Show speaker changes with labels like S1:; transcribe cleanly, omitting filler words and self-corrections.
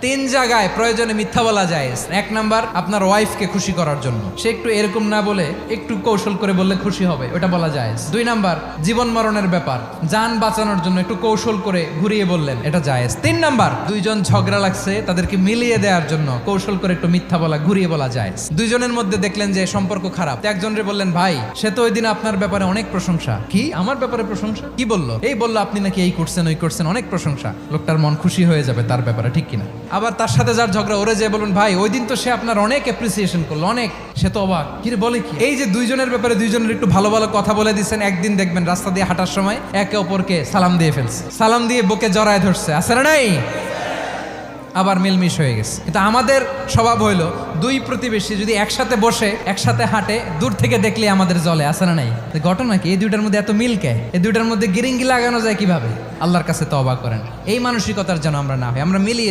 S1: তিন জায়গায় প্রয়োজনে মিথ্যা বলা যায়। এক নাম্বার, আপনার ওয়াইফকে খুশি করার জন্য, সে একটু এরকম না বলে একটু কৌশল করে বললে খুশি হবে, ওটা বলা যায়। দুই নাম্বার, জীবন মরণের ব্যাপার, যান বাঁচানোর জন্য একটু কৌশল করে ঘুরিয়ে বললেন, এটা জায়েজ। তিন নাম্বার, দুইজন ঝগড়া লাগছে তাদেরকে মিলিয়ে দেওয়ার জন্য কৌশল করে একটু মিথ্যা বলা, ঘুরিয়ে বলা যায়। দুইজনের মধ্যে দেখলেন যে সম্পর্ক খারাপ, একজনরে বললেন, ভাই সে তো ওই দিন আপনার ব্যাপারে অনেক প্রশংসা। কি আমার ব্যাপারে প্রশংসা? কি বললো? এই বললো আপনি নাকি এই করছেন ওই করছেন, অনেক প্রশংসা। লোকটার মন খুশি হয়ে যাবে তার ব্যাপারে, ঠিক কিনা? আবার তার সাথে যার ঝগড়া, ওরে যে বলুন, ভাই ওই দিন তো সে আপনার অনেক অ্যাপ্রিসিয়েশন করলো, অনেক, সে তো অবাক, কি রে বলে কি? এই যে দুইজনের ব্যাপারে দুইজনের একটু ভালো ভালো কথা বলে দিচ্ছেন, একদিন দেখবেন রাস্তা দিয়ে হাঁটার সময় একে অপরকে সালাম দিয়ে ফেলছে, সালাম দিয়ে বুকে জড়ায় ধরছে, আছে না নাই? আবার মিলমিশ হয়ে গেছে। কিন্তু আমাদের স্বভাব হইলো, দুই প্রতিবেশী যদি একসাথে বসে একসাথে হাঁটে, দূর থেকে দেখলে আমাদের জ্বলে, আছে না নাই? ঘটনা কি? এই দুইটার মধ্যে এত মিল কে? এই দুইটার মধ্যে গিরিঙ্গি লাগানো যায় কিভাবে? আল্লাহর কাছে তওবা করেন, এই মানসিকতার যেন আমরা না হয়, আমরা মিলিয়ে